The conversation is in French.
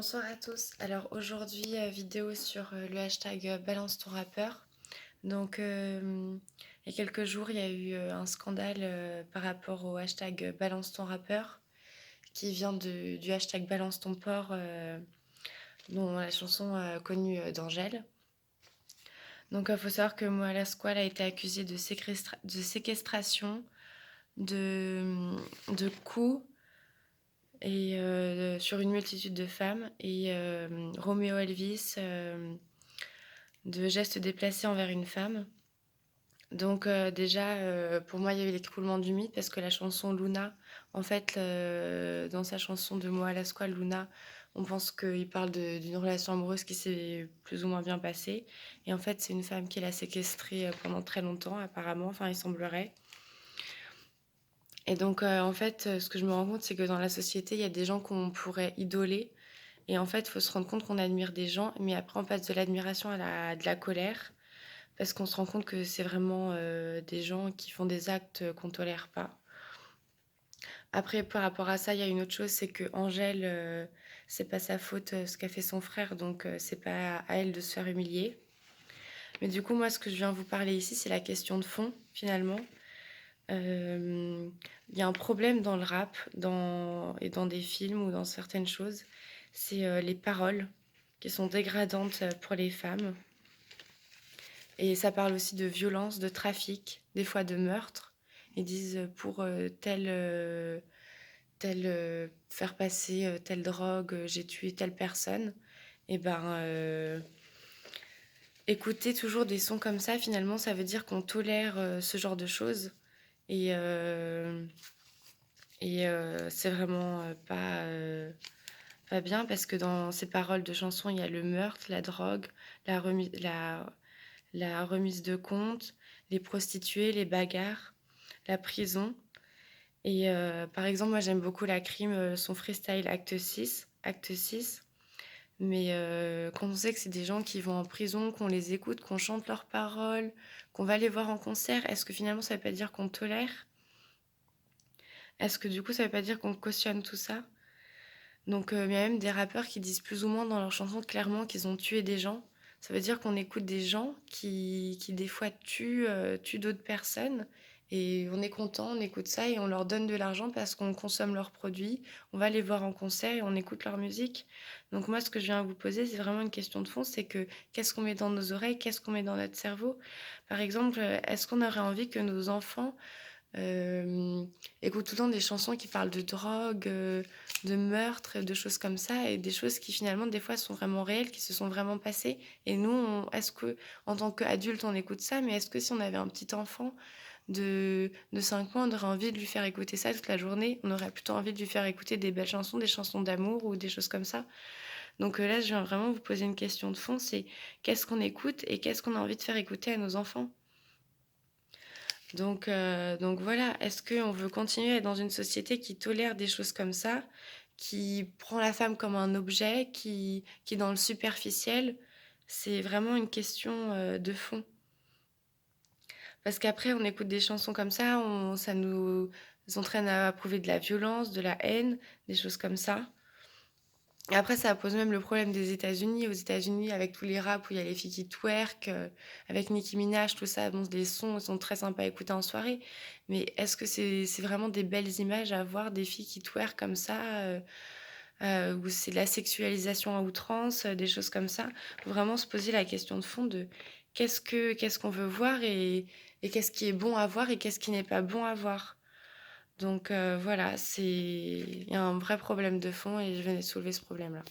Bonsoir à tous. Alors aujourd'hui, vidéo sur le hashtag Balance ton rappeur. Donc, il y a quelques jours, il y a eu un scandale par rapport au hashtag Balance ton rappeur qui vient du hashtag Balance ton porc, dont la chanson connue d'Angèle. Donc, il faut savoir que Moala Squale a été accusée de séquestration, de coups et sur une multitude de femmes et Roméo Elvis de gestes déplacés envers une femme. Donc déjà, pour moi, il y avait l'écroulement du mythe parce que la chanson Luna, en fait, dans sa chanson de Moi à la Squale, Luna, on pense qu'il parle d'une relation amoureuse qui s'est plus ou moins bien passée. Et en fait, c'est une femme qui l'a séquestrée pendant très longtemps, apparemment, enfin, il semblerait. Et donc, en fait, ce que je me rends compte, c'est que dans la société, il y a des gens qu'on pourrait idoler. Et en fait, il faut se rendre compte qu'on admire des gens, mais après, on passe de l'admiration de la colère, parce qu'on se rend compte que c'est vraiment des gens qui font des actes qu'on tolère pas. Après, par rapport à ça, il y a une autre chose, c'est que Angèle, c'est pas sa faute ce qu'a fait son frère, donc c'est pas à elle de se faire humilier. Mais du coup, moi, ce que je viens vous parler ici, c'est la question de fond, finalement. Il y a un problème dans le rap et dans des films ou dans certaines choses, c'est les paroles qui sont dégradantes pour les femmes. Et ça parle aussi de violence, de trafic, des fois de meurtre. Ils disent pour faire passer telle drogue, j'ai tué telle personne. Et ben, écouter toujours des sons comme ça, finalement, ça veut dire qu'on tolère ce genre de choses. Et, euh, et c'est vraiment pas bien parce que dans ces paroles de chansons, il y a le meurtre, la drogue, la remise de compte, les prostituées, les bagarres, la prison. Et par exemple, moi j'aime beaucoup la crime, son freestyle acte 6. Mais quand on sait que c'est des gens qui vont en prison, qu'on les écoute, qu'on chante leurs paroles, qu'on va les voir en concert, est-ce que finalement ça veut pas dire qu'on tolère? Est-ce que du coup ça veut pas dire qu'on cautionne tout ça? Donc il y a même des rappeurs qui disent plus ou moins dans leurs chansons clairement qu'ils ont tué des gens. Ça veut dire qu'on écoute des gens qui des fois tuent d'autres personnes et on est content, on écoute ça et on leur donne de l'argent parce qu'on consomme leurs produits, on va les voir en concert et on écoute leur musique. Donc moi ce que je viens à vous poser, c'est vraiment une question de fond, c'est que qu'est-ce qu'on met dans nos oreilles, qu'est-ce qu'on met dans notre cerveau? Par exemple, est-ce qu'on aurait envie que nos enfants euh, écoute tout le temps des chansons qui parlent de drogue, de meurtre, de choses comme ça, et des choses qui finalement des fois sont vraiment réelles, qui se sont vraiment passées. Et nous, est-ce que en tant qu'adulte on écoute ça, mais est-ce que si on avait un petit enfant de 5 mois, on aurait envie de lui faire écouter ça toute la journée? On aurait plutôt envie de lui faire écouter des belles chansons, des chansons d'amour ou des choses comme ça. Donc là, je viens vraiment vous poser une question de fond, c'est qu'est-ce qu'on écoute et qu'est-ce qu'on a envie de faire écouter à nos enfants? Donc voilà, est-ce qu'on veut continuer à être dans une société qui tolère des choses comme ça, qui prend la femme comme un objet, qui est dans le superficiel? C'est vraiment une question de fond. Parce qu'après, on écoute des chansons comme ça, ça nous entraîne à approuver de la violence, de la haine, des choses comme ça. Et après, ça pose même le problème des États-Unis. Aux États-Unis, avec tous les raps où il y a les filles qui twerk, avec Nicki Minaj, tout ça, bon, les sons sont très sympas à écouter en soirée. Mais est-ce que c'est vraiment des belles images à voir des filles qui twerk comme ça, où c'est de la sexualisation à outrance, des choses comme ça? Faut vraiment se poser la question de fond de qu'est-ce qu'on veut voir et qu'est-ce qui est bon à voir et qu'est-ce qui n'est pas bon à voir. Donc voilà, il y a un vrai problème de fond et je venais soulever ce problème-là.